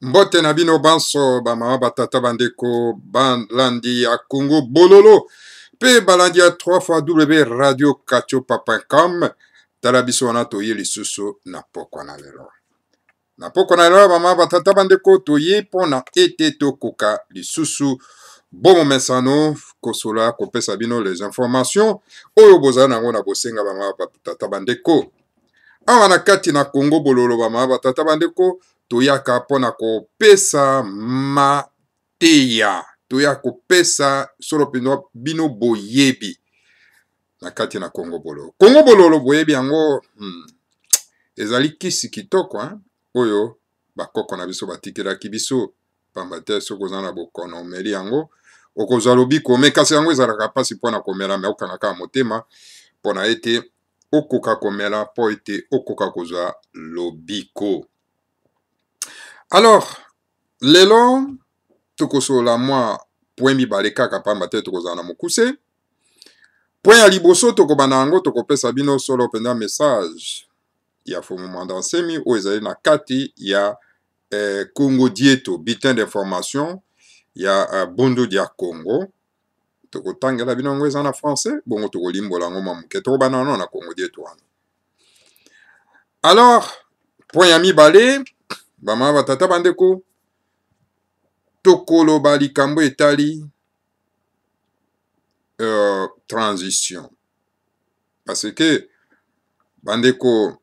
Mbote na bino banso bamama batata bandeko balandi ya Congo bololo pe balandi ya 3 fois W radio kachopa.com tala biso wana toye lisusu na pokwa na lelo. Na pokwa na lelo bamama batata bandeko toye pona ete tokoka lisusu bomo mesano kosola kopesa bino les informations oyo bozala nango na bosenga bamama batata bandeko. Awa na kati na Congo bololo bamama batata bandeko toyaka pona kopesa mateya, toya kopesa solo pino bino boyebi na kati na Congo bololo. Congo bololo boyebi yango ezali kisi kitoko oyo bakoko na biso batikelaki biso pamba te soki oza na bokono omeli yango okozwa lobiko me kasi yango ezalaka mpasi mpona komela me okangaka motema mpona ete okoka komela mpo ete okoka kozwa lobiko. Alors, lelo tokosola mwa point mibale kaka pamba te tokozala na mokuse. Point ya liboso tokobanda yango tokopesa bino solo penda message ya Fumuma Ndansemi oyo ezali na kati ya Congo Dieto, bulletin d'information ya Bondo dia Congo. Tokotangela bino yango eza na français, bongo tokolimbola yango mwa moke tokobanda yango na Congo Dieto wana. Alors, point ya mibale bamama batata bandeko tokoloba likambo etali transition parce que bandeko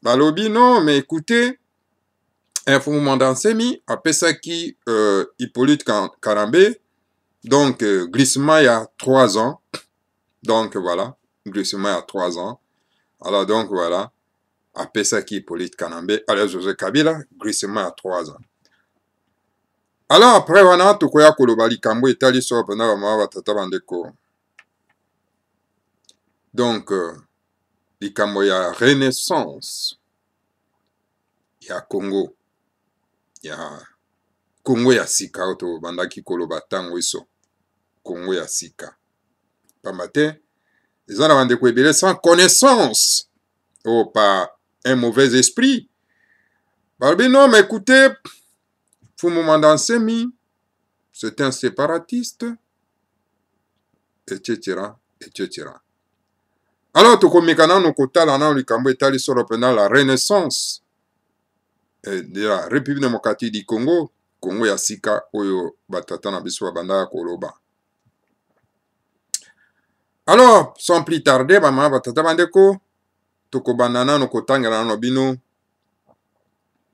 balobi non mais écoutez Fumuma Ndansemi apesaki Hippolyte Karambe donc glissement il y a 3 ans donc voilà glissement il y a 3 ans alors donc voilà apesaki Hippolyte Karambe alors José Kabila glissement il y a 3 ans. Alors après wana tokoya koloba likambo etali so pena bamama batata bandeko donc likambo ya renaissance ya Congo ya sika oto bandaki koloba tango iso Congo ya sika pamba te eza na bandeko ebele sans connaissance ou par un mauvais esprit balobi non mais écoutez Fumuma Ndansemi c'est un séparatiste etc etc. Alors tokomeka nano kotala nano likambo etali solo pena la renaissance de la République démocratique du Congo, Congo ya sika oyo batata na biso babanda koloba. Alors sans plus tarder bamama batata bandeko tokobanda nano kotangela nano bino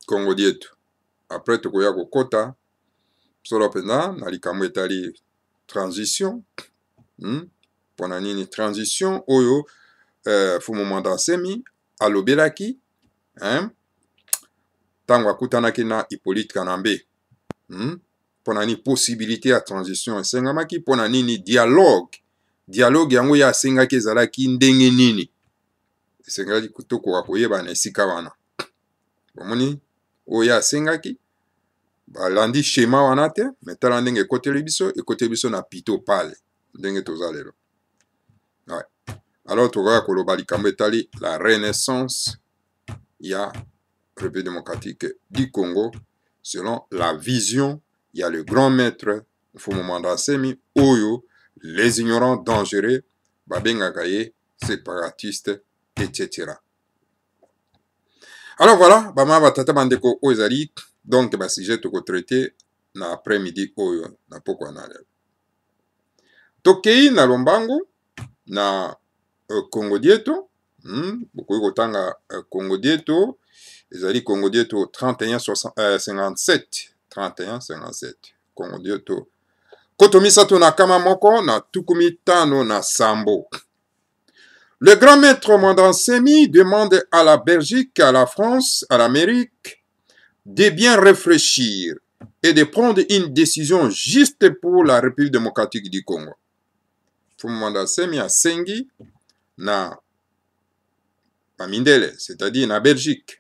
Congo Dieto. Après tokoya kokota solo pena na likambo etali transition pona nini transition oyo Fumuma Ndansemi alobelaki tango akutanaki na Hippolyte Karambe pona nini possibilité ya transition esengamaki pona nini dialogue yango ya asengaki ezalaki ndenge nini esengaki tokoka koyeba na esika wana bomoni oyo asengaki balandi schéma wana te mais tala ndenge ekoteli biso na pito pale ndenge toza lelo. Ouais. Alors tokoya koloba likambo etali la renaissance ya République démocratique du Congo selon la vision ya le grand maître Fumuma Ndansemi oyo les ignorants dangereux babengaka ye séparatiste etc. Alors voilà bamama batata bandeko oyo ezali donc basujet tokotraite na après-midi oyo na pokwa na lelo. Tokei na lombangu na Congo Dieto bokoki kotanga Congo Dieto ezali Congo Dieto 3157 Congo Dieto koto misato na kama moko na tukumi tano na sambo. Le grand maître Ndansemi demande à la Belgique, à la France, à l'Amérique de bien réfléchir et de prendre une décision juste pour la République démocratique du Congo. Fumuma Ndansemi asengi na Bamindele, c'est-à-dire na Belgique.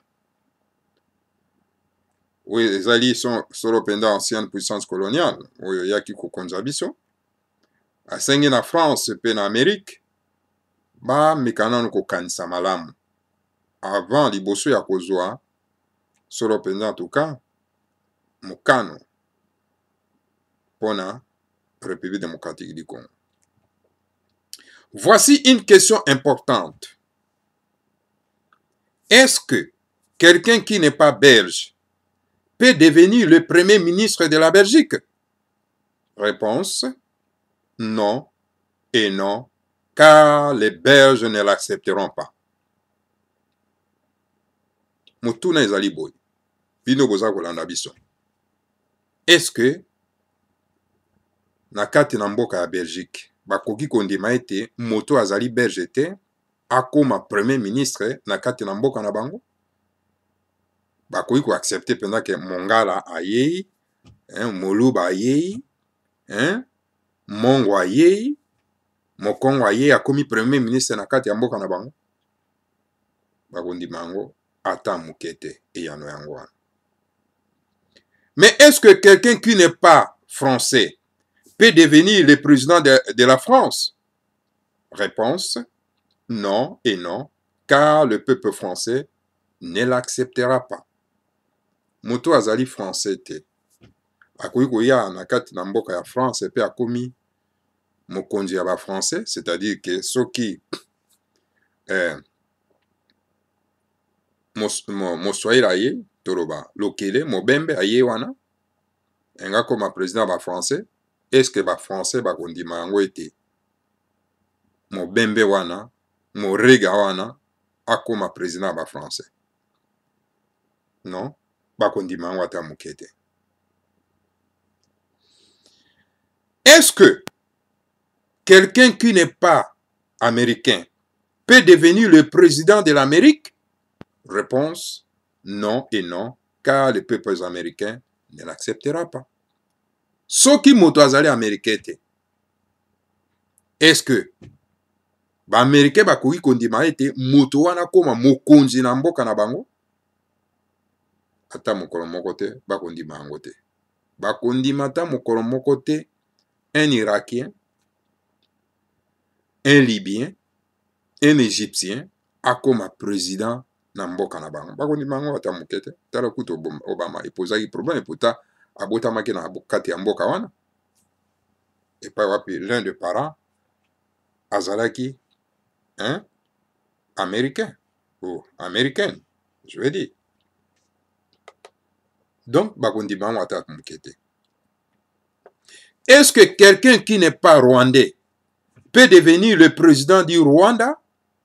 Oui, ezali solo penda ancienne puissance coloniale, oyo yaki kokonza biso. Asengi na France pe na Amérique, ba mekana no kokanisa malamu. Avant liboso ya kozwa solo penza en tout cas mokano pona République démocratique du Congo. Voici une question importante. Est-ce que quelqu'un qui n'est pas belge peut devenir le premier ministre de la Belgique? Réponse, non et non, car les Belges ne l'accepteront pas. Mutuna ezali boy. Bino boza kolanda biso. Est-ce que na kati na mboka ya Belgique bakoki kondima ete moto azali belge te akoma premier ministre na kati na mboka na bango? Bakoki ko accepter pendant que Mongala ayei, Moluba ayei, Mongo ayei, Mokongo ayei akomi premier ministre na kati ya mboka na bango? Bakondima yango ata mukete eyano yango wana. Mais est-ce que quelqu'un qui n'est pas français peut devenir le président de la France? Réponse, non et non, car le peuple français ne l'acceptera pas. Moto azali français te. Akoki koya na kati na mboka ya France pe akomi mokonzi ya ba français, c'est-à-dire que soki moswahili aye toloba lokele mobembe aye wana enga koma président ba français, est-ce que ba français bakondima yango ete mobembe wana morega wana akoma président ba français? Non, bakondima yango ata mukete. Est-ce que quelqu'un qui n'est pas américain peut devenir le président de l'Amérique? Réponse, non et non, car les peuples américains ne l'acceptera pas. Soki moto azali américain te, est-ce que ba américain bakoki kondima ete moto wana koma mokonzi na mboka na bango? Ata mokolo moko te bakondima yango te. Bakondima ata mokolo moko te un Irakien, un Libyen, un Égyptien akoma président na mboka na bango. Bakondima yango ata mokete. Tala kuta Obama epozaki problème epota abotamaki na kati ya mboka wana. Epai wapi l'un de parents azalaki américain ou américaine, je veux dire. Donc bakondima yango ata mokete. Est-ce que quelqu'un qui n'est pas rwandais peut devenir le président du Rwanda?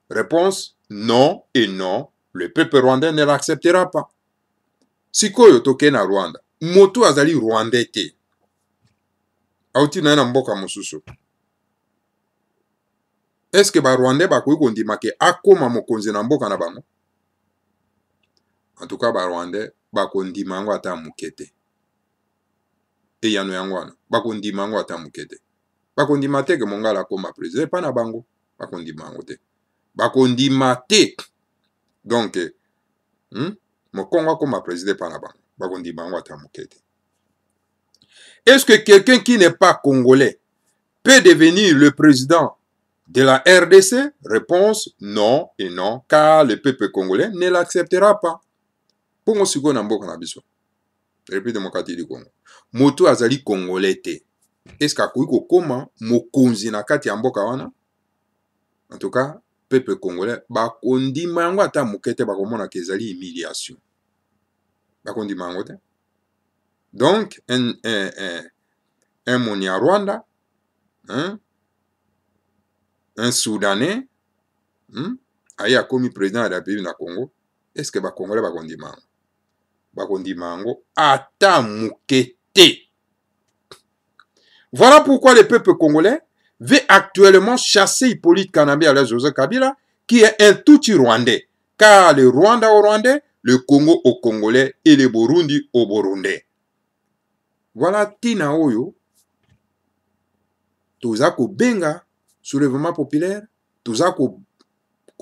Réponse, non et non. Le peuple rwandais ne l'acceptera pas. Sikoyo toke na Rwanda. Moto azali rwandais te. Auti na mboka mosusu. Est-ce que ba rwandais bakoki kondima ke akoma mokonzi na mboka na bango? En tout cas ba rwandais bakondima yango ata mukete. Eyano yango wana bakondima yango ata mukete. Bakondima te ke Mongala akoma président pa na bango. Bakondima yango te. Bakondima te. Donc Mokongo akoma président pa na bango. Bakondima yango ata mukete. Est-ce que quelqu'un qui n'est pas congolais peut devenir le président de la RDC? Réponse, non et non, car le peuple congolais ne l'acceptera pas. Pongo siko na mboka na biso. République démocratique du Congo. Moto azali congolais te. Est-ce qu'akoki kokoma mokonzi na kati ya mboka wana? En tout cas, peuple congolais bakondima yango ata mukete bakomona ke ezali humiliation. Bakondima yango te. Donc, un Monia Rwanda, un Soudanais, aya komi président de la République na Congo, est-ce que ba Congolais bakondima yango? Bakondima yango ata mukete. Voilà pourquoi le peuple congolais veut actuellement chasser Hippolyte Kanambe à Joseph Kabila, qui est un Tutsi rwandais, car le Rwanda au Rwandais, le Congo au Congolais et le Burundi au Burundais. Voilà tina oyo toza ko benga soulèvement populaire, toza ko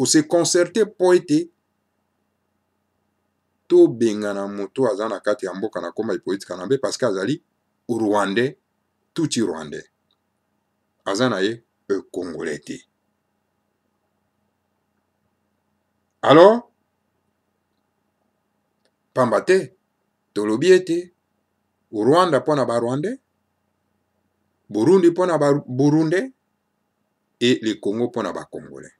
se concerter pour ete to benga na moto aza na kati ya mboka na koma Hippolyte Kanambe parce que azali Rwandais, Tutsi rwandais. Aza na ye Congolais te. Alors pamba te tolobi ete Rwanda mpo na Barwandais, Burundi mpo na Burundais et le Congo mpo na Congolais.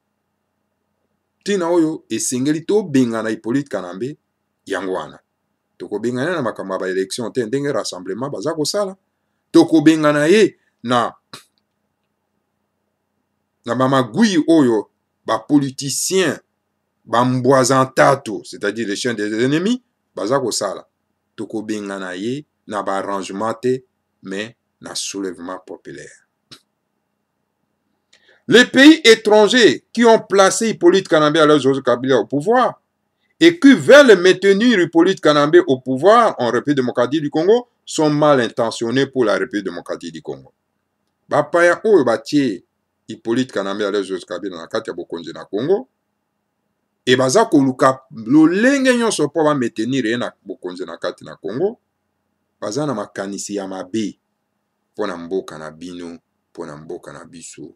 Tina oyo esengeli tobengana Hippolyte Kanambe yango wana. Tokobengana na makambo ya ba élection te ndenge rassemblement baza kosala. Tokobengana ye na bamagui oyo ba politiciens bambwazantato, c'est-à-dire les chiens des ennemis, baza kosala. Tokobengana ye na ba arrangement te, mais na soulèvement populaire. Les pays étrangers qui ont placé Hippolyte Kanambe à Joseph Kabila au pouvoir et qui veulent maintenir Hippolyte Kanambe au pouvoir en République démocratique du Congo sont mal intentionnés pour la République démocratique du Congo. Bapaya oyo batie Hippolyte Kanambe à Joseph Kabila na kati ya bokonzi na Congo et baza koluka lolenge nyonso po ba maintenir ye na bokonzi na kati na Congo, baza na makanisi ya mabe po na mboka na bino, po na mboka na biso.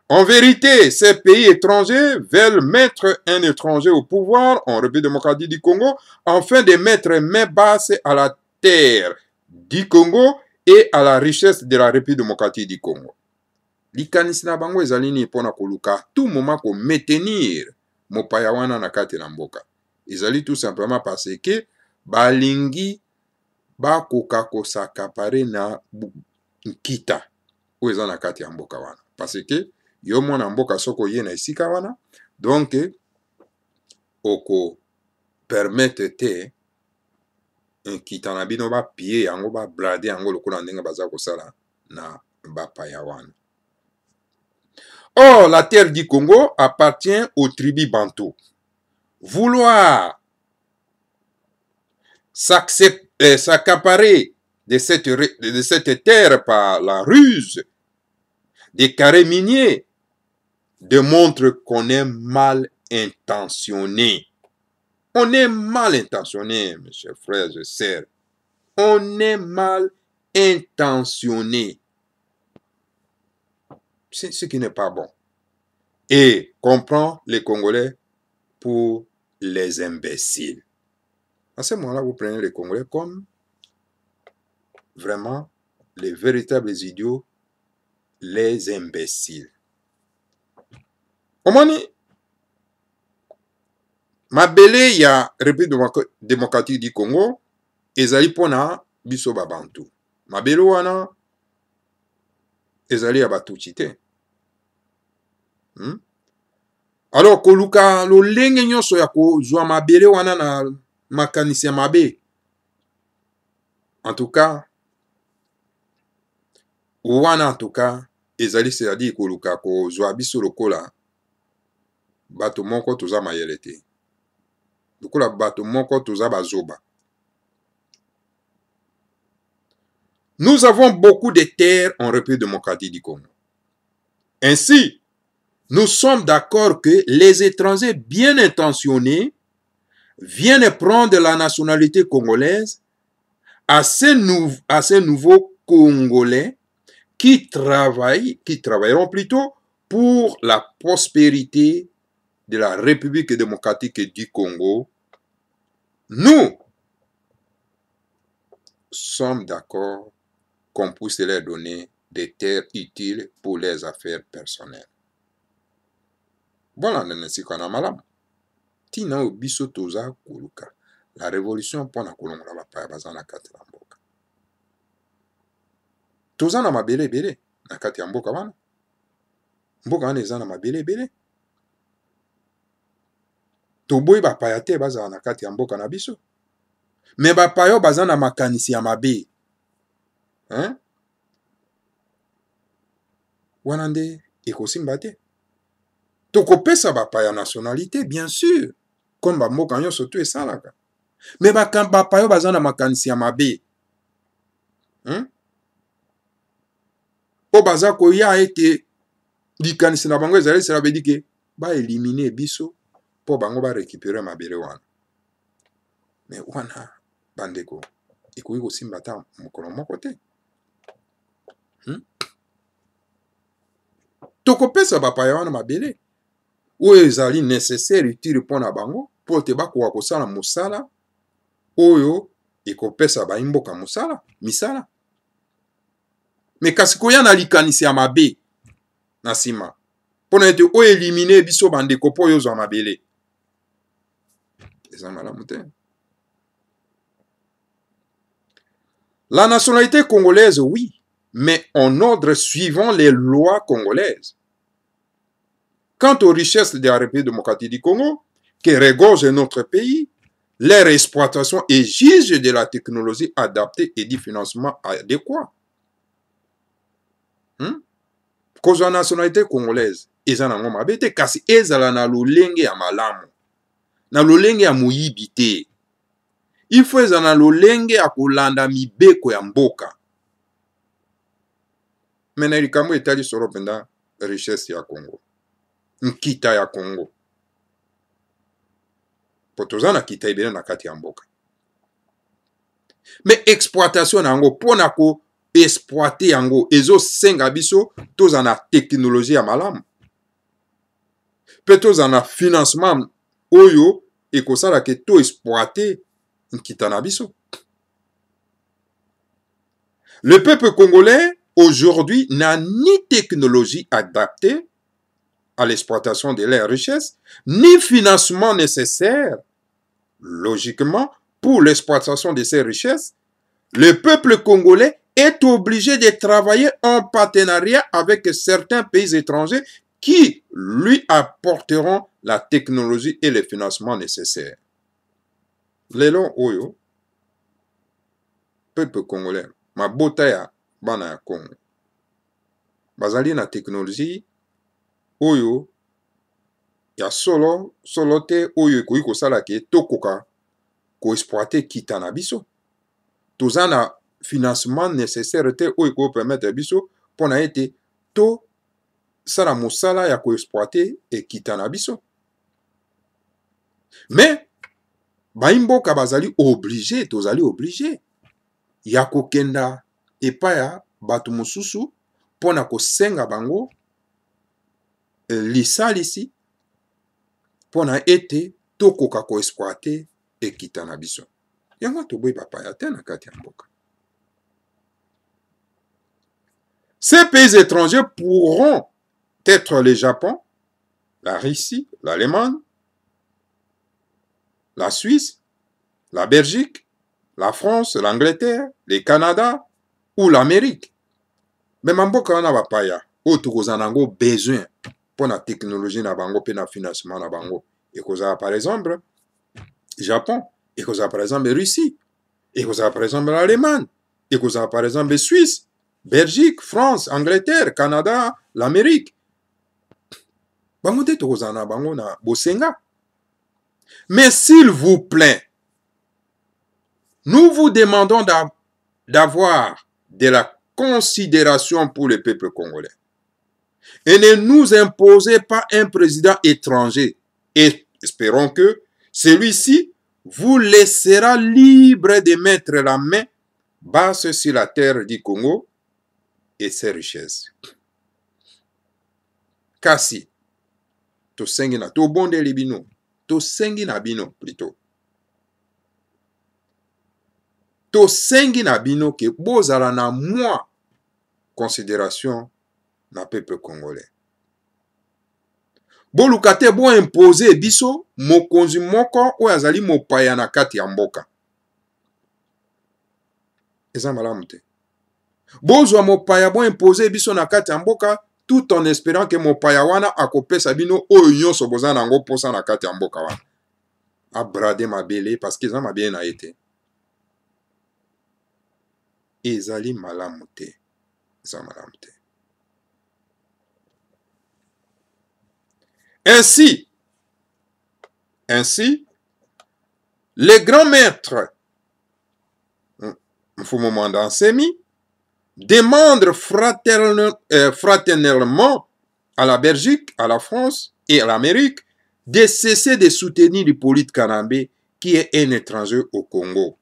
En vérité, ces pays étrangers veulent mettre un étranger au pouvoir en République démocratique du Congo afin de mettre main basse à la terre du Congo et à la richesse de la République démocratique du Congo. Likanisi na bango ezali ni pona koluka tout moment ko maintenir mopaya wana na kati na mboka. Ezali tout simplement parce que balingi bakoka kosakapare na nkita oyo eza na kati ya mboka wana. Parce que yo mwana mboka soko ye na esika wana, donc oko permettre te nkita na bino ba pie yango ba blade yango lokola ndenge baza kosala na bapaya wana. Or, la terre du Congo appartient aux tribus bantou. Vouloir s'accaparer de cette terre par la ruse des carrés miniers démontre qu'on est mal intentionné. On est mal intentionné, mes chers frères et sœurs. On est mal intentionné. C'est ce qui n'est pas bon. Et comprend les Congolais pour les imbéciles. À ce moment-là, vous prenez les Congolais comme vraiment les véritables idiots, les imbéciles. Omoni, mabele ya République démocratique du Congo, ezali pona biso babantu. Mabele wana, ezali ya batuchi te. Alors, koluka lolenge nyonso ya kozwa mabele wana na makanisi ya mabe. En tout cas, wana en tout cas, ezali c'est-à-dire koluka kozwa biso lokola bato moko toza mayele te. Lokola bato moko toza bazoba. Nous avons beaucoup de terres en République démocratique du Congo. Ainsi, nous sommes d'accord que les étrangers bien intentionnés viennent prendre la nationalité congolaise à ces nouveaux Congolais qui travailleront plutôt pour la prospérité de la République démocratique du Congo. Nous sommes d'accord qu'on puisse leur donner des terres utiles pour les affaires personnelles. Voilà, nenesikana malamu. Tina obiso toza koluka. La révolution pona kolongola bapaya baza na kati ya mboka. Toza na mabele bele na kati ya mboka wana. Mboka wana eza na mabele bele. Toboyi bapaya te baza na kati ya mboka na biso. Me bapaya baza na makanisi ya mabe. Hein? Wana nde ekosimba te. Tokopesa bapaya nationalité, bien sûr. Comme bamboka nyonso tu esalaka. Me bapaya baza na makanisi ya mabe. Po baza koya ete likanisi na bango ezali sela bedike ba éliminer biso po bango ba récupérer mabele wana. Me wana bandeko ekoki kosimba ta mokolo moko te. Tokopesa bapaya wana mabele oyo ezali nécessaire utile mpona bango po te bakoka kosala mosala oyo ekopesa baimboka misala. Me kasi koya na likanisi ya mabe na nsima mpona ete oyo elimine biso bandeko mpo oyo ozwa mabele eza malamu te. La nationalité congolaise, oui, mais en ordre suivant les lois congolaises. Quant aux richesses de la République démocratique du Congo, qui regorgent notre pays, leur exploitation exige de la technologie adaptée et du financement adéquat. Kozwa nationalité congolaise, eza nango mabe te kasi ezala na lolenge ya malamu, na lolenge ya moyibi te. Il faut ezala na lolenge ya kolanda mibeko ya mboka. Mena likambo etali solo penda richesse ya Congo, nkita ya Congo. Po toza na kita ebele na kati ya mboka. Mais exploitation nango pona ko exploiter yango ezo senga biso toza na technologie ya malamu. Pe toza na financement oyo ekosala ke to exploiter nkita na biso. Le peuple congolais aujourd'hui n'a ni technologie adaptée à l'exploitation de leurs richesses, ni financement nécessaire, logiquement, pour l'exploitation de ces richesses. Le peuple congolais est obligé de travailler en partenariat avec certains pays étrangers qui lui apporteront la technologie et le financement nécessaires. Lelo oyo, peuple congolais, mabota ya bana ya Congo, bazali na technologie oyo ya solo te oyo ekoki kosala ke tokoka ko exploiter kita na biso. Toza na financement nécessaire te oyo ko permettre biso pona ete to sala mosala ya ko exploiter kita na biso. Mais baimboka bazali obligé, tozali obligé ya kokenda epaya batu mosusu pona kosenga bango lisalisi pona ete tokoka ko exploiter ekita na biso. Yango toboyi bapaya te na kati ya mboka. Ces pays étrangers pourront être le Japon, la Russie, l'Allemagne, la Suisse, la Belgique, la France, l'Angleterre, le Canada ou l'Amérique. Mais mamboka wana bapaya oyo tokozala nango besoin pour la technologie na bango pe na financement na bango. Ekozala par exemple Japon, ekozala par exemple Russie, ekozala par exemple l'Allemagne, ekozala par exemple Suisse, Belgique, France, Angleterre, Canada, l'Amérique. Bango te tokozala na bango na bosenga. Mais s'il vous plaît, nous vous demandons d'avoir de la considération pour le peuple congolais. Et ne nous imposez pas un président étranger. Et espérons que celui-ci vous laissera libre de mettre la main basse sur la terre du Congo et ses richesses. Kasi, to sengi na, to bonde li bino, to sengi na bino plutôt. To sengi na bino ke bozala na moi considération na peuple congolais. Boluka te bo impose biso mokonzi moko oyo azali mopaya na kati ya mboka. Eza malamu te. Bozwa mopaya bo impose biso na kati ya mboka tout en espérant que mopaya wana akopesa bino oyo nyonso boza nango posa na kati ya mboka wana. Abrade mabele parce que eza mabele na ete. Ezali malamu te. Eza malamu te. Ainsi, les grands maîtres, Mfumomanda Nsemi, demandent fraternellement à la Belgique, à la France et à l'Amérique de cesser de soutenir Hippolyte Kanambe, qui est un étranger au Congo.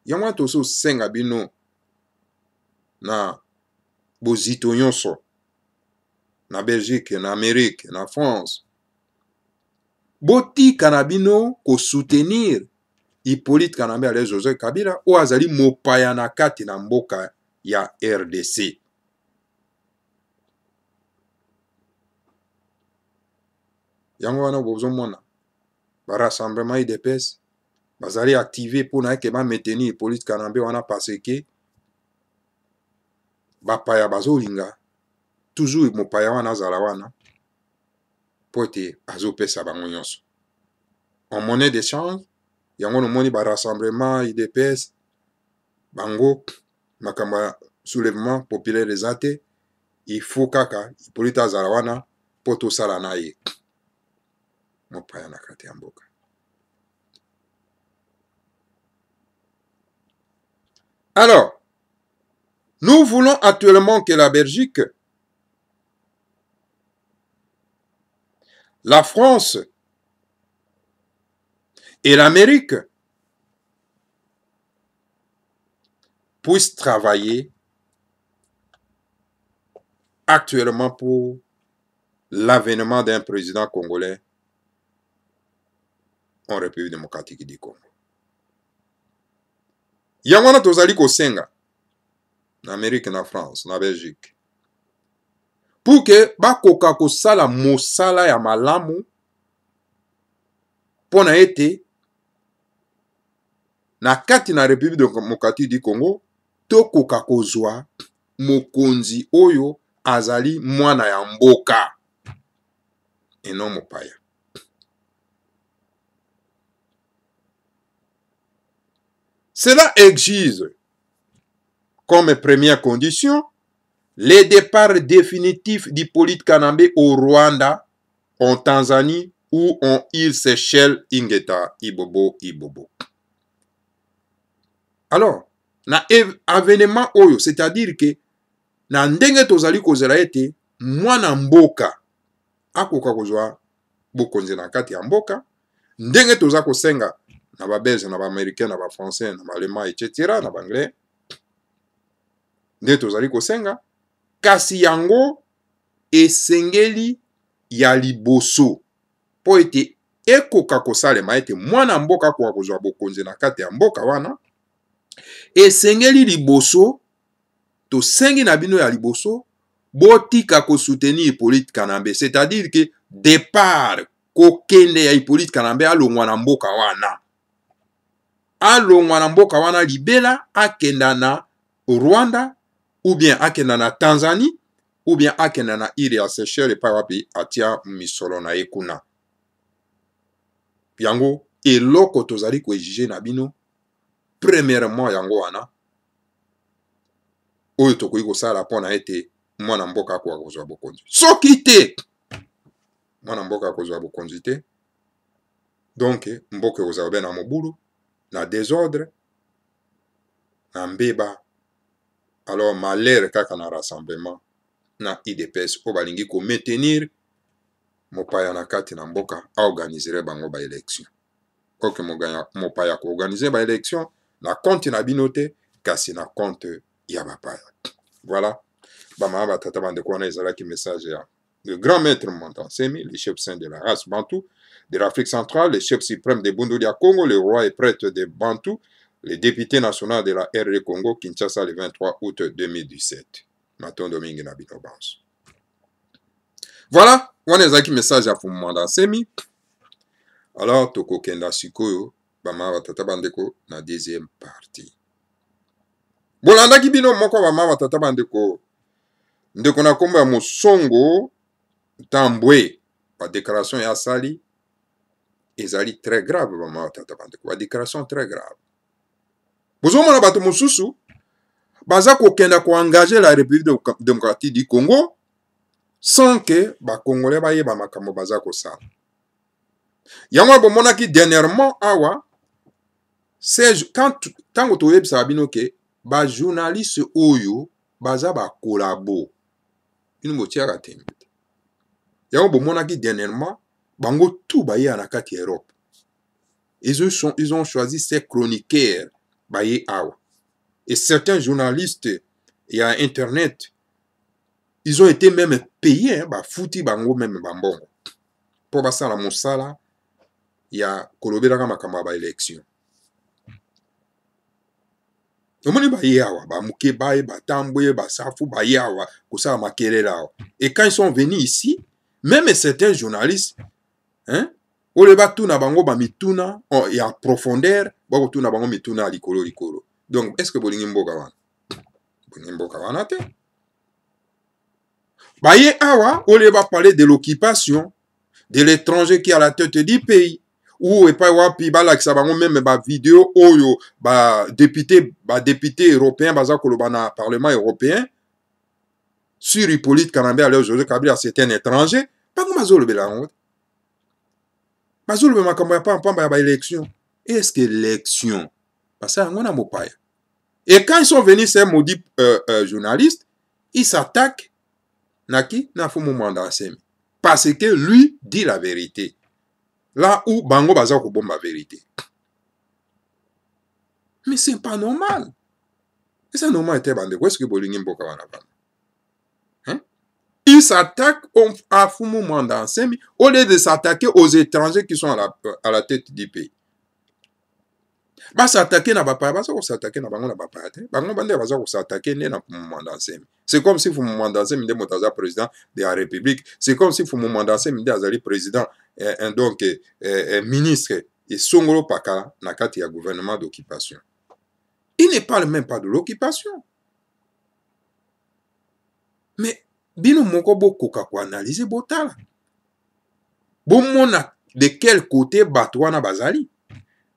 Yango toso senga bino na bozito nyonso na Belgique, na Amérique, na France. boti kanabino ko soutenir Hippolyte Kanambe ale Joseph Kabila o azali mopaya na kati na mboka ya RDC. Yango wana bozomona ba rassemblement UDPS bazali activé pour na ke ba maintenir Hippolyte Kanambe wana parce que bapaya bazolinga toujours mopaya wana azala wana po ete azopesa bango nyonso. En monnaie d'échange, yango nomoni ba rassemblement UDPS bango makambo ya soulèvement populaire eza te, il faut kaka Hippolyte azala wana po tosala na ye mopaya na kati ya mboka. Alors, nous voulons actuellement que la Belgique, la France et l'Amérique puissent travailler actuellement pour l'avènement d'un président congolais en République démocratique du Congo. Yango na tozali kosenga na Amérique, na France, na Belgique pour que bakoka kosala mosala ya malamu pona ete na kati na République démocratique du Congo tokoka kozwa mokonzi oyo azali mwana ya mboka et non mopaya. Cela exige comme première condition le départ définitif d'Hippolyte Kanambe au Rwanda, en Tanzanie ou en île Seychelles, Ingeta, Ibobo. Alors, na avènement oyo, c'est-à-dire que na ndenge tozali kozela ete mwana mboka akoka kozwa bokonzi na kati ya mboka, ndenge toza kosenga na ba Belge, na ba Américain, na ba Français, na ba Allemand, etc., na ba Anglais, ndenge tozali kosenga, kasi yango esengeli ya liboso po ete ekoka kosalema ete mwana mboka akoka kozwa bokonzi na kati ya mboka wana, esengeli liboso tosengi na bino ya liboso botika kosoutenir Hippolyte Kanambe, c'est-à-dire que départ kokende ya Hippolyte Kanambe alongwa na mboka wana, alongwa na mboka wana libela akenda na Rwanda, ou bien akenda na Tanzanie, ou bien akenda na île ya Seychelles epai wapi atia misolo na ye kuna. Yango eloko tozali koexige na bino premièrement yango wana oyo tokoki kosala mpona ete mwana mboka akoka kozwa bokonzi. Soki te mwana mboka akozwa bokonzi te, donc mboka ekozala be na mobulu, na désordre, na mbeba. Alors malheur kaka na rassemblement na UDPS oyo balingi ko maintenir mopaya na kati na mboka aorganizere bango ba élection. Oke mopaya ko organiser ba élection na compte na bino te, kasi na compte ya bapaya. Voilà. Bama batata bandeko wana ezalaki message ya le grand maître Montan Semi, le chef saint de la race Bantou de l'Afrique centrale, le chef suprême de Bundu dia Congo, le roi et prêtre de Bantou, le député national de la RD Congo, Kinshasa, le 23 août 2017. Maton Domingue Nabino Bans. Voilà, on a un message à Fumanda Semi. Alors, Toko Kenda Sikoyo, Bama Batata Bandeko, na deuxième partie. Bolanda Kibino Moko Bama Batata Bandeko, Ndeko na komba Mosongo, Tambwe, la déclaration ya Sali, ezali très grave, Bama Batata Bandeko, la déclaration très grave. Bozomona bato mosusu baza kokenda ko engager la République démocratique du Congo sans que ba Congolais bayeba makambo baza kosala. Yango bomonaki dernièrement awa c'est quand tango toyebisa bino ke ba journaliste oyo baza ba collabo ino motiaka tembe. Yango bomonaki dernièrement bango tout baye na kati Europe. Ils ont choisi ces chroniqueurs baye awa. Et certains journalistes et à internet, ils ont été même payés, bah fouti bango même bambongo. Pour basa la mosala ya kolobelaka makambo ya baélection. Omoni baye awa bamuke baye batambwe basafu baye awa kosala makelele awa. Et quand ils sont venus ici, même certains journalistes, hein, ole batuna bango ba mituna ya profondeur, ba kotuna bango mituna likolo likolo. Donc est-ce que bolingi mboka wana? Bolingi mboka wana te. Baye awa ole ba parler de l'occupation de l'étranger qui est à la tête du pays. Ou epai wapi balakisa bango même ba vidéo oyo ba député européen baza koloba na parlement européen sur Hippolyte Kanambe alors José Kabila c'est un étranger bango bazolobela yango bazolobela makambo ya pamba ya ba élection. Est-ce que l'élection parce yango na mopaya. Et quand ils sont venus ces maudits journalistes, ils s'attaquent na qui na Fumu Mandansemi parce que lui dit la vérité. Là où bango baza ko bomba vérité. Mais c'est pas normal. Et c'est normal était bande. Est-ce que bolingi mboka wana bana? Hein? Il s'attaque à Fumu Mandansemi au lieu de s'attaquer aux étrangers qui sont à la tête du pays. Ba s'attaquer na bapa, ba s'attaquer na bango na bapa te. Bango bande baza ko s'attaquer na Fumu Mandansemi. C'est comme si Fumu Mandansemi de motaza président de la République. C'est comme si Fumu Mandansemi de azali président donc ministre et Songolo Pakala na kati ya gouvernement d'occupation. Il ne parle même pas de l'occupation. Mais bino moko boko ka ko analyser botala. Bomona de quel côté batwana bazali.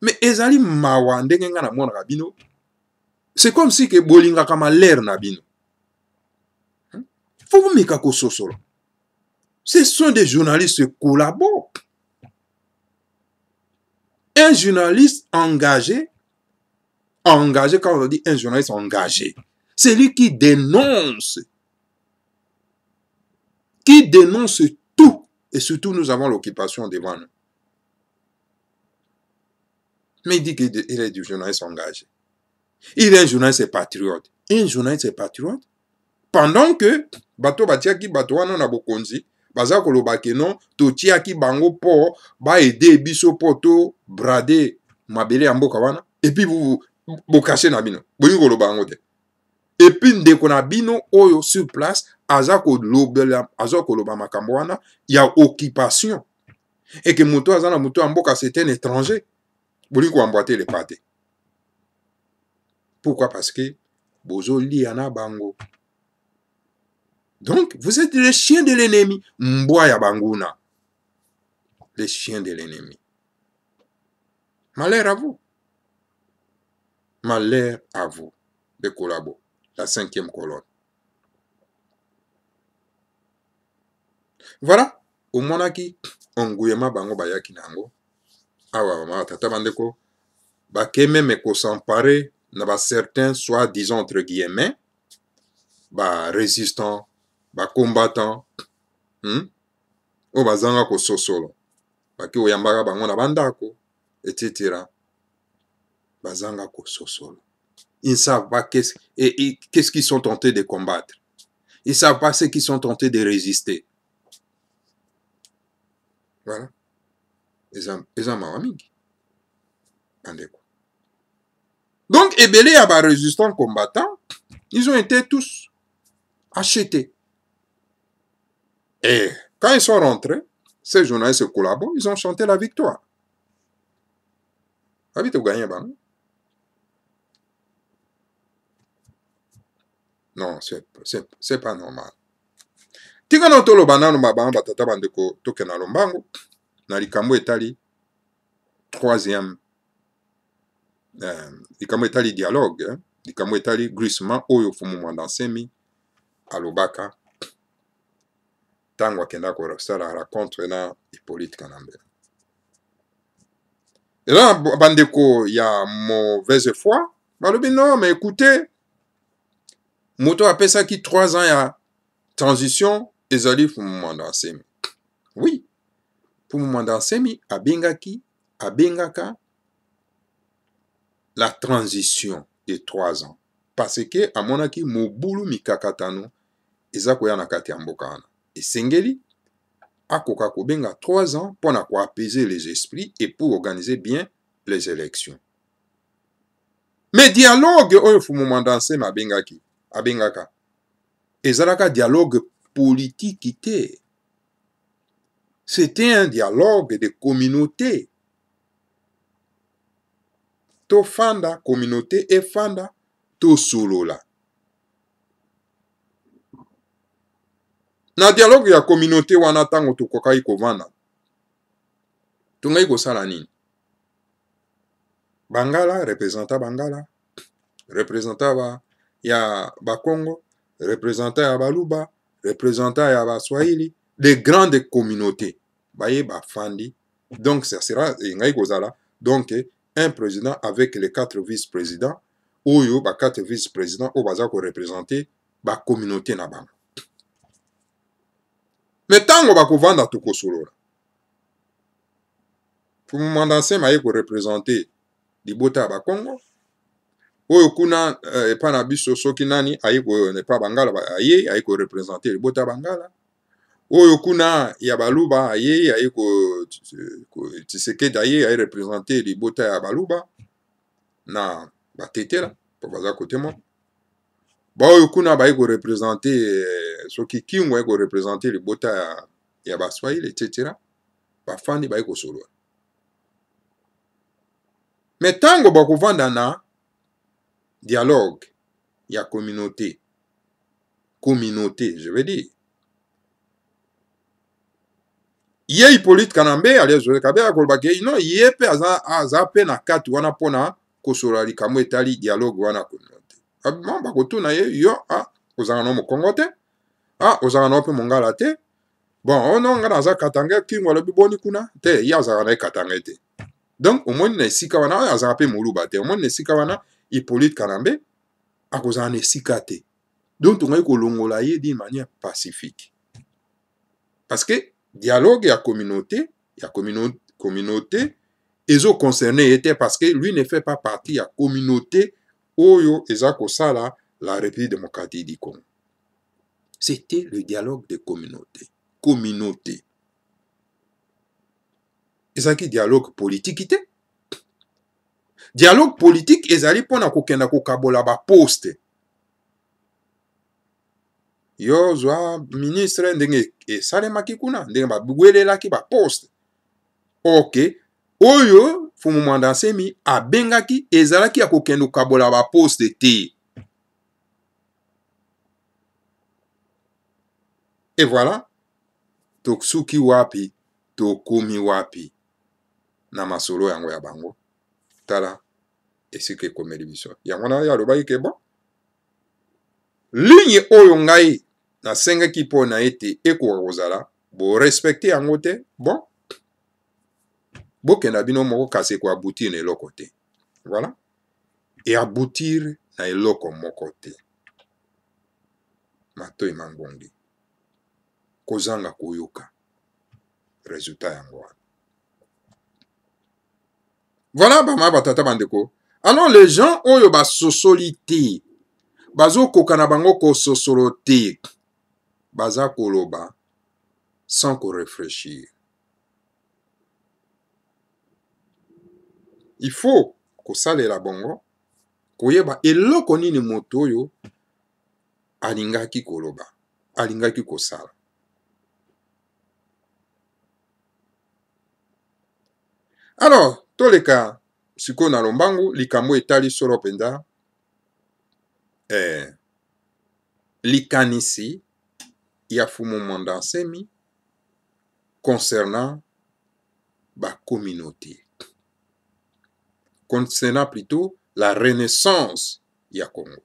Mais ezali mawa ndenge nga na mona bino. C'est comme si que bolinga kama l'air na bino. Faut vous meka ko sosolo. Ce sont des journalistes qui collaborent. Un journaliste engagé, quand on dit un journaliste engagé, c'est lui qui dénonce tout. Et surtout, nous avons l'occupation devant nous. Mais il dit qu'il est du journaliste engagé. Il est un journaliste patriote. Un journaliste patriote, pendant que bato batiaki bato wana na bokonzi, baza kolobake non, totiaki bango po ba aider biso poto brader mabele ya mboka wana, et puis vous caché na bino. Boyi koloba bango te. Et puis ndeko na bino oyo sur place aza koloba makambo wana ya occupation. Et que moto aza na moto mboka c'est un étranger. Boyi ko emboîter les pattes. Pourquoi? Parce que bozo liana bango. Donc, vous êtes les chiens de l'ennemi. Mboya Banguna. Les chiens de l'ennemi. Malheur à vous. Malheur à vous. De Kolabo. La 5e colonne. Voilà. Au monaki, on gouyema bango bayaki nango. Awa mama tata bandeko. Bakeme me ko s'emparer na ba certains, soit disons entre guillemets, ba résistants, ba combattant o bazanga ko sosolo baki oyambaka bango na bandako etc. Bazanga ko sosolo. Ils ne savent pas qu'est-ce qu'ils sont tentés de combattre. Ils ne savent pas ce qu'ils sont tentés de résister. Voilà. Ils ont mawamigi. Bandeko. Donc, ebele à ba résistants combattants, ils ont été tous achetés. Et quand ils sont rentrés, ces journalistes collaborent, ils ont chanté la victoire. Habite au gagné, ben? Non, c'est pas normal. Tika no tolo banano mabamba batata bandeko toke na lombango, na likambo etali troisième, likambo etali dialogue, likambo etali glissement oyo Fumu Mandansemi alobaka. Tango akenda ko sala rencontre na Hippolyte Kanambe. Et là, bandeko ya mauvaise foi, balobi non, mais écoutez, moto apesa ki 3 ans ya transition ezali Fumu Mandansemi. Oui, Fumu Mandansemi abengaka la transition de 3 ans. Parce que amonaki mobulu mikakatano eza koya na kati ya mboka wana. Esengeli akoka kobenga 3 ans pour apaiser les esprits et pour organiser bien les élections. Mais dialogue oyo fumu Mandansemi abengaka ezalaka dialogue politique te. C'était un dialogue de communauté. To fanda communauté et fanda to solola. Na dialogue ya communauté wana tango tokokai kovanda. Tungai kosala nini? Bangala, représentant Bangala, représentant ya Bakongo, représentant ya Baluba, représentant ya Baswahili, des grandes communautés. Baye Bafandi. Donc, ça sera, donc, un président avec les 4 vice-présidents, ou yo, 4 vice-présidents, ou baza ko représenter ba communauté na bango. Mais tango bako vanda toko solola. Fumu Mandansemi aye ko représenter libota ba Congo. Oyo kuna pana biso soki nani aye ko ne pa Bangala aye ko représenter libota Bangala. Oyo kuna ya Baluba aye ko Tshisekedi aye représenter libota ya Baluba na batetela po baza kote mo. Ba oyo kuna baye ko représenter soki Kingo aye ko représenter libota ya Baswahili etc. Bafandi baye ko solo. Mais tango bako vanda na dialogue ya communauté, je veux dire. Ye Hippolyte Kanambe alias Joseph Kabila kolbake non ye pe aza pe na kati wana pona kosola likambo etali dialogue wana communauté. Abima bakotuna ye yo ozanga no Mokongo te, ozanga no pe Mongala te. Bon, ono nga naza Katanga Kingo lobi boni kuna te ya azanga na Katanga te. Donc au moins na esika wana azanga pe Moluba te. Au moins na esika wana Hippolyte Kanambe akozanga na esika te. Donc tongai kolongola ye d'une manière pacifique. Parce que dialogue ya communauté, ezo concerné était parce que lui ne fait pas partie ya communauté oyo ezako sala la République démocratique du Congo. C'était le dialogue de communauté. Ezaki dialogue politique te. Dialogue politique ezali pona kokenda kokabola ba poste. Yo zwa ministre ndenge esalemaki kuna ndenge babwelelaki ba poste. Ok, oyo Fumu Mandansemi abengaki ezalaki ya kokende kokabola ba poste te. Et voilà, toksuki wapi, tokomi wapi na masolo yango ya bango. Tala esike komeli biso. Yango na ya lobai ke bon. Ligne oyo ngai na sengaki po na ete eko kozala bo respecter yango te bon bokenda bino moko kasi ko aboutir na eloko te. Voilà. Et aboutir na eloko moko te. Matoi mangongi. Kozanga koyoka. Résultat yango. Voilà bama batata bandeko. Alors les gens oyo ba sosolité bazo kokana bango ko sosoloté baza koloba sans ko réfléchir. Il faut ko salela bongo koyeba eloko nini moto oyo alingaki koloba, alingaki kosala. Alors, toleka siko na lombangu likambo etali solo penda likanisi ya Fumu Mandansemi concernant ba communauté. Concernant plutôt la renaissance ya Congo.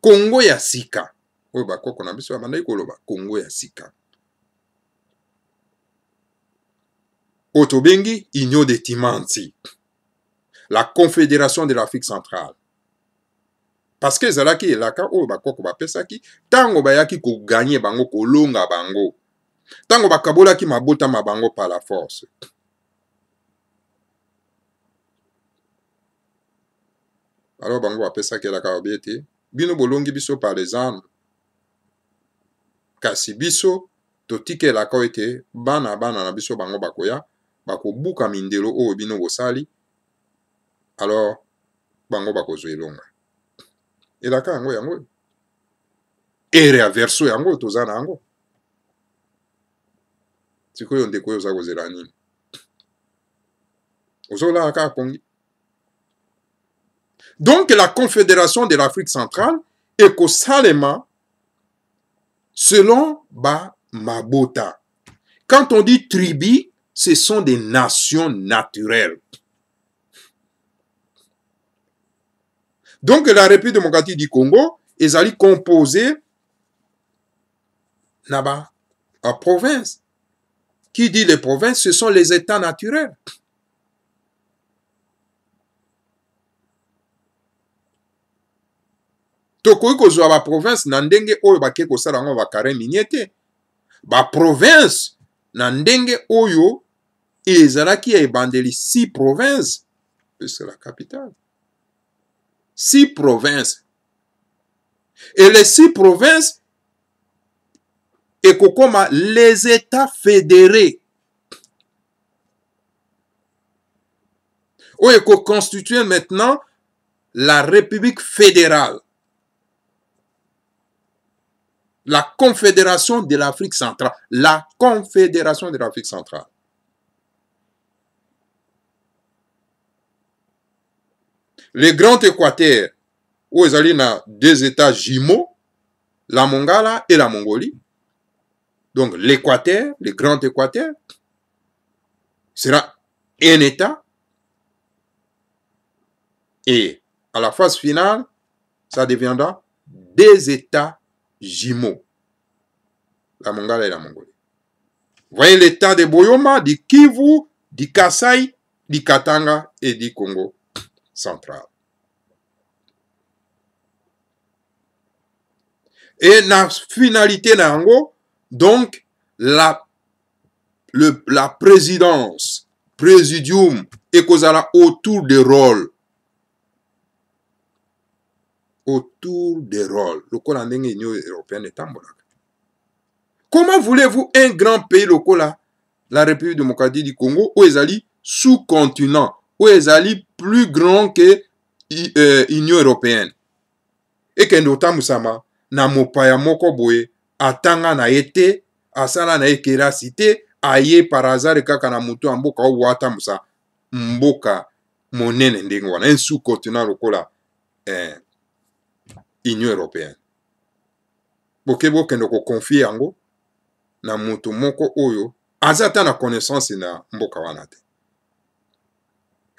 Congo ya sika. Oyo bakoko na biso bandai koloba Congo ya sika. Otobengi Union de Timanti. La Confédération de l'Afrique centrale. Parce que zalaki elaka oyo bakoko bapesaki tango bayaki ko gagner bango ko longa bango. Tango bakabolaki mabota mabango par la force. Alors bango bapesaki elaka obiete bino bolongi biso par les armes. Kasi biso totike la ko ete bana na biso bango bakoya bakobuka mindelo oyo bino bosali alors bango bakozwa elonga elaka yango yango ere averso yango toza na yango sikoyo ndeko oyo oza kozela nini ozolaka kaka pongi. Donc la Confédération de l'Afrique centrale est kosalema selon Mabota. Quand on dit tribu, ce sont des nations naturelles. Donc la République démocratique du Congo est composée là-bas en province. Qui dit les provinces, ce sont les États naturels. Tokoki kozwa ba province na ndenge oyo bake kosala ngo bakare miniete. Ba province na ndenge oyo ezalaki ya ebandeli 6 provinces. C'est la capitale. 6 provinces. Et les 6 provinces ekokoma les États fédérés. Oyo constitue maintenant la République fédérale. La Confédération de l'Afrique centrale. La Confédération de l'Afrique centrale. Le Grand Équateur, où ils allaient dans 2 États jumeaux, la Mongala et la Mongolie. Donc l'Équateur, le Grand Équateur, sera un État. Et à la phase finale, ça deviendra 2 États jumeaux, la Mongala et la Mongolie. Voyez l'état de Boyoma, du Kivu, du Kasaï, du Katanga et du Congo central. Et la finalité nango, donc la présidence, présidium, et kozala autour des rôles. Autour des rôles. Lokola ndenge Union européenne est tambolaka. Comment voulez-vous un grand pays lokola la République démocratique du Congo où ezali sous-continent, où ezali plus grand que Union européenne? Et que notamment na mopaya moko boye atanga na ete asala na ekera cité aye par hasard kaka na mutu amboka o wata musa mboka monene ndenge wana un sous-continent lokola Union européenne. Bokebo kendo ko confier yango na mutu moko oyo azata na connaissance na mboka wana te.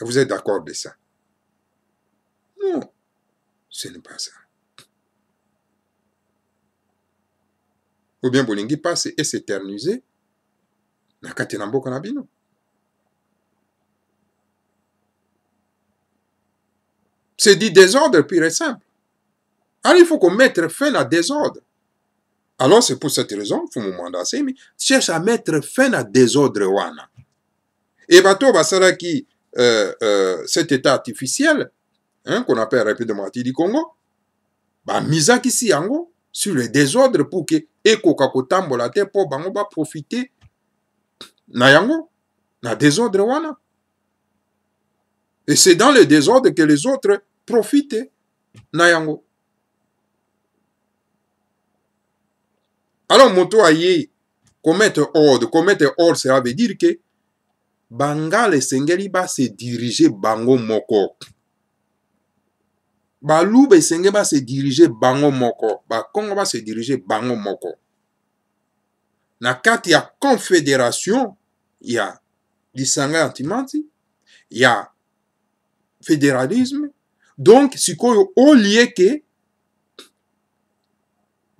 Vous êtes d'accord de ça? Non, ce n'est pas ça. Ou bien bolingi passe et s'éterniser na kati na mboka na bino. C'est dit désordre pur et simple. Alors il faut qu'on mette fin à désordre. Alors c'est pour cette raison, il faut me mandater, mais cherche à mettre fin à désordre wana. Et bateau basala qui cet état artificiel, hein, qu'on appelle République démocratique du Congo, bah misa qui si yango sur le désordre pour que eko kakotambola te po bango ba profiter na yango na désordre wana. Et c'est dans le désordre que les autres profitent na yango. Alors moto aye commettre ordre, cela veut dire que Bangale Sengeli ba se diriger bango moko. Balube Sengeli ba se diriger bango moko. Ba Congo ba se diriger bango moko. Na kati ya confédération, il y a Lisanga Antimanti, il y a fédéralisme. Donc, sikoyo au lieu que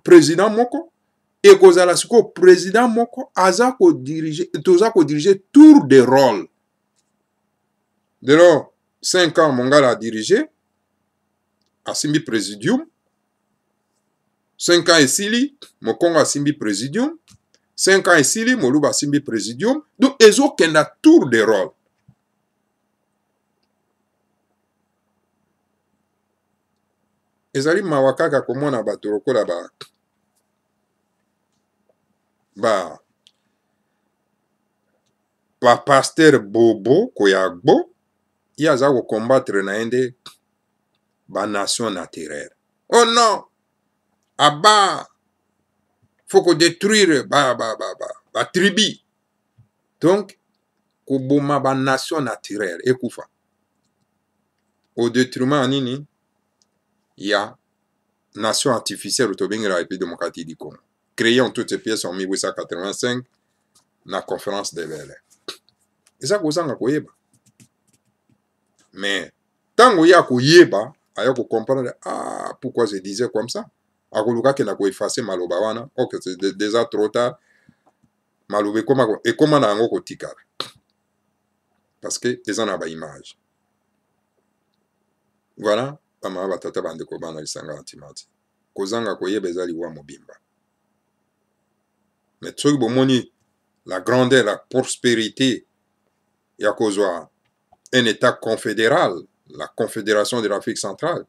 président moko et kozala siko président moko aza ko diriger tour de rôle. Dès lors 5 ans Mongala a dirigé asimbi présidium, 5 ans esili Mokongo asimbi présidium, 5 ans esili Moluba asimbi présidium. Donc ezo kenda tour de rôle. Ezali mawakaka komona bato lokola ba ba pasteur Bobo Koyagbo ye aza combattre na ende ba nation naturelle. Oh non, aba faut que détruire ba tribu. Donc koboma ba nation naturelle ekufa au détriment nini ya nation artificielle autobengela la République démocratique du Congo, créée en toutes pièces en 1885 na conférence de Bel-Air. Eza kozanga koyeba. Mais tango ya koyeba aya ko comprendre pourquoi je disais comme ça. Akoluka ke na ko effacer maloba wana, ok c'est déjà trop tard. Maloba et comment na yango kotikala. Parce que eza na ba image. Voilà, bama batata bandeko bana lisanga antimati. Kozanga koyeba eza liwa mobimba. Mais soki bomoni la grandeur, la prospérité ya kozwa un état confédéral, la confédération de l'Afrique centrale,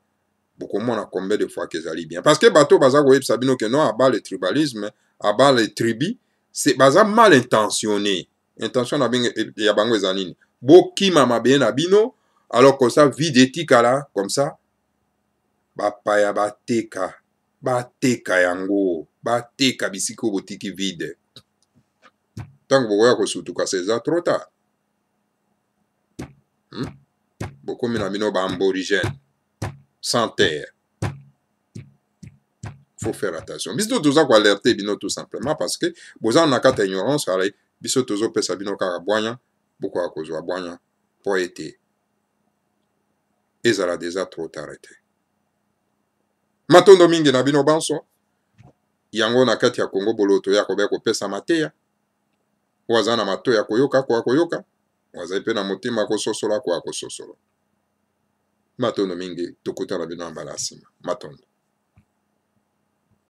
beaucoup moins combien de fois qu'ils allaient bien. Parce que bateau baza koyeb sabino que non abat le tribalisme, abat le tribu, c'est baza mal intentionné. Intention na bien ya bango ezanini. Bo kima mabe na bino, alors que ça vide éthique là comme ça. Bapaya bateka yango, bateka bisiko botiki vide. Tant que vous voyez que c'est trop tard. Beaucoup de gens aborigènes, sans terre. Faut faire attention. Biso toza ko alerter bino tout simplement parce que boza na kata ignorance ale biso tozo pesa bino kaka bwanya beaucoup a kozwa bwanya po ete ezala déjà trop arrêté. Matondo mingi na bino banso yango na kati ya Congo boloto ya kobe ko pesa mateya waza na mato ya koyoka kwa koyoka waza pe na motima ko sosola kwa ko sosola. Matondo mingi tukuta na bino ambalasima. Matondo